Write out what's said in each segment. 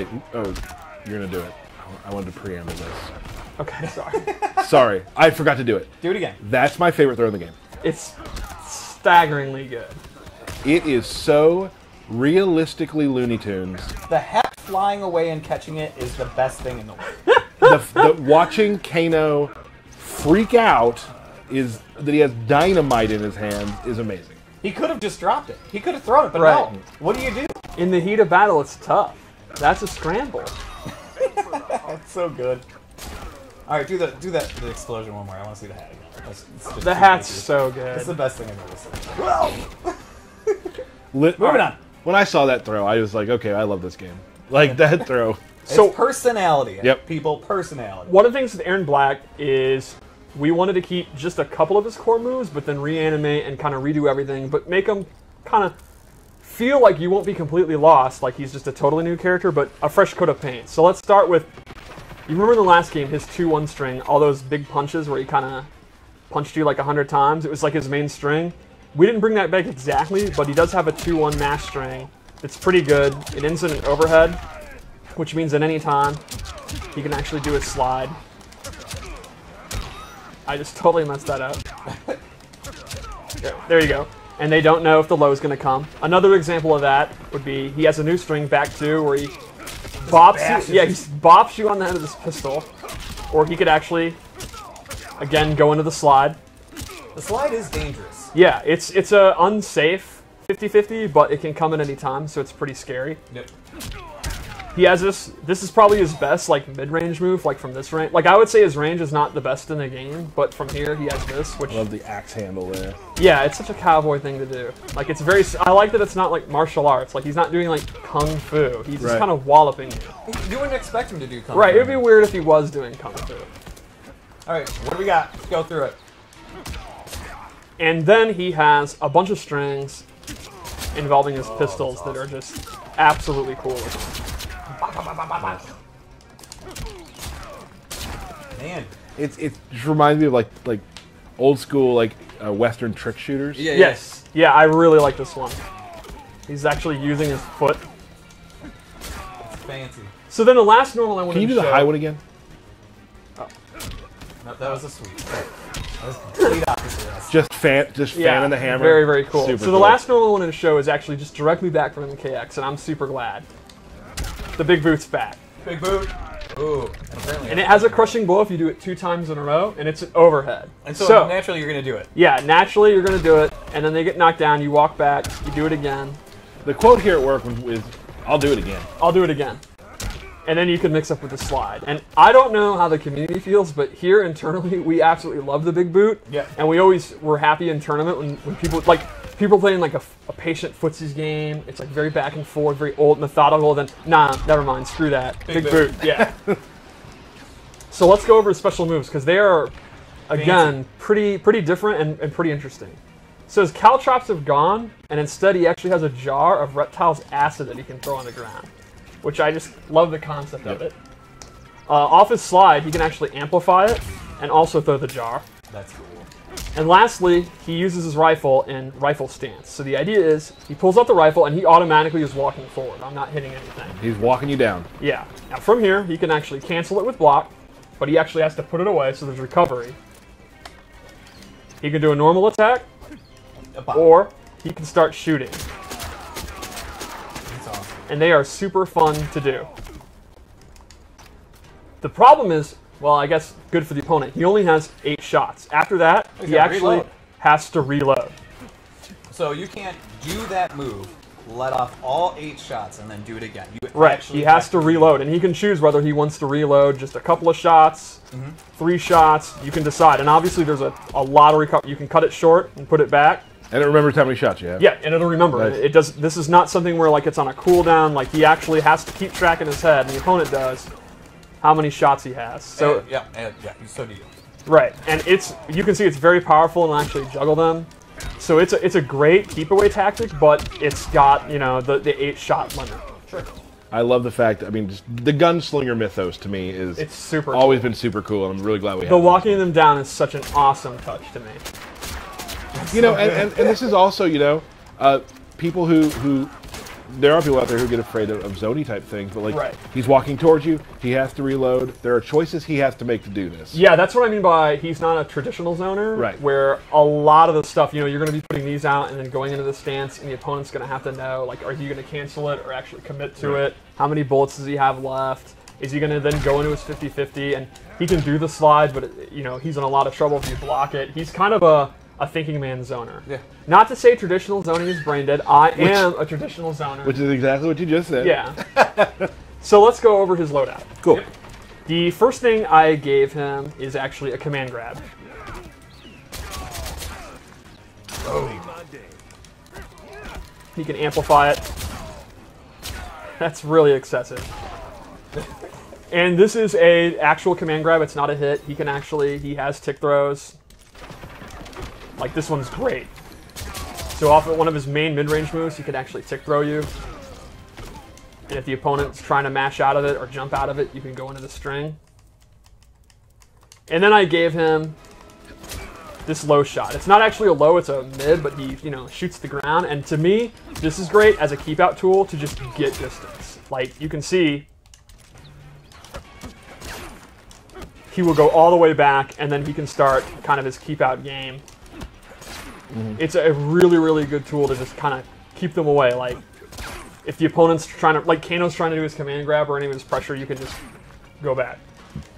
Okay. Oh, you're gonna do it. I wanted to preamble this. Okay, sorry. Sorry, I forgot to do it. Do it again. That's my favorite throw in the game. It's staggeringly good. It is so realistically Looney Tunes. The heck flying away and catching it is the best thing in the world. Watching Kano freak out is that he has dynamite in his hand is amazing. He could have just dropped it. He could have thrown it, but Right. no. What do you do? In the heat of battle, it's tough. That's a scramble. That's so good. All right, do the explosion one more. I want to see the hat again. It's just The too hat's crazy. so good. It's the best thing I've ever seen. Moving on. When I saw that throw, I was like, okay, I love this game. Like that throw. So- It's personality. Yep. People, personality. One of the things with Erron Black is we wanted to keep just a couple of his core moves, but then reanimate and kind of redo everything, but make him kind of feel like you won't be completely lost, like he's just a totally new character, but a fresh coat of paint. So let's start with, you remember in the last game, his 2-1 string, all those big punches where he kind of punched you like 100 times? It was like his main string. We didn't bring that back exactly, but he does have a 2-1 mash string. It's pretty good. It ends in an overhead, which means at any time, he can actually do a slide. I just totally messed that up. There you go. And they don't know if the low is going to come. Another example of that would be he has a new string back two where he bops you. Yeah, he bops you on the end of this pistol. Or he could actually, again, go into the slide. The slide is dangerous. Yeah, it's a unsafe 50-50, but it can come at any time, so it's pretty scary. Yep. He has this is probably his best, like, mid-range move, like, from this range. Like, I would say his range is not the best in the game, but from here, he has this, which... I love the axe handle there. Yeah, it's such a cowboy thing to do. Like, it's very... I like that it's not, like, martial arts. Like, he's not doing, like, kung fu. He's just kind of walloping you. You wouldn't expect him to do kung fu. Right, it would be weird if he was doing kung fu. Alright, what do we got? Let's go through it. And then he has a bunch of strings involving his pistols that are just absolutely cool. Man. It just reminds me of like old school like Western trick shooters. Yeah, Yes. Yeah, I really like this one. He's actually using his foot. It's fancy. So then the last normal I wanted Can you to do show... the high one again? No, that was a sweep. That was complete opposite of this. Just fanning the hammer. Very, very cool. Super So the cool. last normal I wanted to show is actually just directly back from MKX, and I'm super glad. The big boot's back. Big boot. Ooh. And it has a crushing blow if you do it 2 times in a row, and it's an overhead. And so naturally you're going to do it. Yeah, naturally you're going to do it, and then they get knocked down, you walk back, you do it again. The quote here at work is, "I'll do it again." I'll do it again. And then you can mix up with the slide. And I don't know how the community feels, but here internally, we absolutely love the big boot. Yeah. And we always were happy in tournament when people, like, people playing like a patient footsies game. It's like very back and forth, very old, methodical. Then, nah, never mind, screw that. Big boot, yeah. So let's go over special moves, because they are, again, pretty different and pretty interesting. So his caltrops have gone, and instead he actually has a jar of Reptile's acid that he can throw on the ground, which I just love the concept of it. Off his slide, he can actually amplify it and also throw the jar. That's cool. And lastly, he uses his rifle in rifle stance. So the idea is he pulls out the rifle and he automatically is walking forward. I'm not hitting anything. He's walking you down. Yeah. Now from here, he can actually cancel it with block, but he actually has to put it away, so there's recovery. He can do a normal attack, or he can start shooting. That's awesome. And they are super fun to do. The problem is, well, I guess good for the opponent. He only has 8 shots. After that, he actually reload. has to reload. So you can't do that move, let off all 8 shots, and then do it again. You Right, actually he has have to reload, and he can choose whether he wants to reload just a couple of shots, 3 shots, you can decide. And obviously there's a lot of recovery. You can cut it short and put it back. And it remembers how many shots you have. Yeah, and it'll remember. Nice. It does. This is not something where like it's on a cooldown. Like he actually has to keep track in his head, and the opponent does, how many shots he has. So yeah, so do you. right, and you can see it's very powerful and actually juggle them. So it's a great keep away tactic, but it's got the 8-shot limit. Sure. I love the fact. I mean, just the gunslinger mythos to me is It's super. always been super cool, and I'm really glad we have The it. walking them down is such an awesome touch to me. And this is also, people who there are people out there who get afraid of zony type things, but like Right. he's walking towards you, he has to reload. There are choices he has to make to do this. Yeah, that's what I mean by he's not a traditional zoner. Right. Where a lot of the stuff, you know, you're going to be putting these out and then going into the stance, and the opponent's going to have to know, like, are you going to cancel it or actually commit to it? How many bullets does he have left? Is he going to then go into his 50-50? And he can do the slide, but, you know, he's in a lot of trouble if you block it. He's kind of a thinking man zoner. Yeah. Not to say traditional zoning is brain dead. I am a traditional zoner. Which is exactly what you just said. Yeah. So let's go over his loadout. Cool. Yep. The first thing I gave him is actually a command grab. He can amplify it. That's really excessive. And this is a actual command grab. It's not a hit. He he has tick throws. Like, this one's great. So off of one of his main mid-range moves, he can actually tick throw you. And if the opponent's trying to mash out of it or jump out of it, you can go into the string. And then I gave him this low shot. It's not actually a low, it's a mid, but he, you know, shoots the ground. And to me, this is great as a keep out tool to just get distance. Like, you can see he will go all the way back, and then he can start kind of his keep out game. It's a really, really good tool to just kind of keep them away. Like, if the opponent's trying to, like Kano's trying to do his command grab or any of his pressure, you can just go back.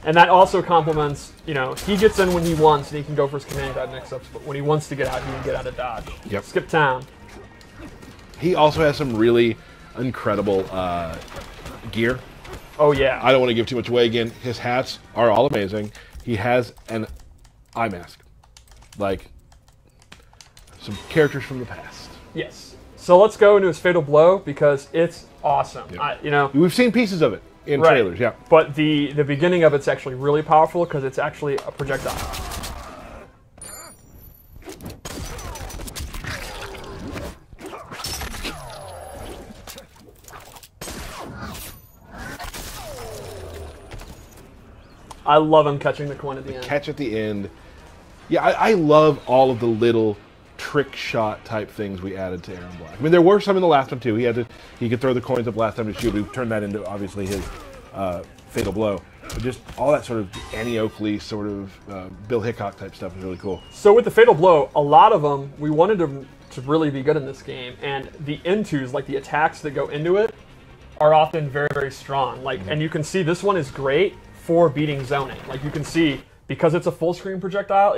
And that also complements, you know, he gets in when he wants, and he can go for his command grab mix-ups, but when he wants to get out, he can get out of dodge. Yep. Skip town. He also has some really incredible gear. Oh, yeah. I don't want to give too much away again. His hats are all amazing. He has an eye mask. Like, some characters from the past. Yes. So let's go into his Fatal Blow, because it's awesome. Yep. You know, We've seen pieces of it in trailers, yeah. But the beginning of it's actually really powerful, because it's actually a projectile. I love him catching the coin at the end. Catch at the end. Yeah, I love all of the little trick shot type things we added to Erron Black. I mean, there were some in the last one too. He could throw the coins up last time to shoot. We turned that into obviously his Fatal Blow. But just all that sort of Annie Oakley sort of Bill Hickok type stuff is really cool. So with the Fatal Blow, a lot of them we wanted to really be good in this game, and the intos, like the attacks that go into it, are often very, very strong. Like, and you can see this one is great for beating zoning. Like, you can see, because it's a full screen projectile,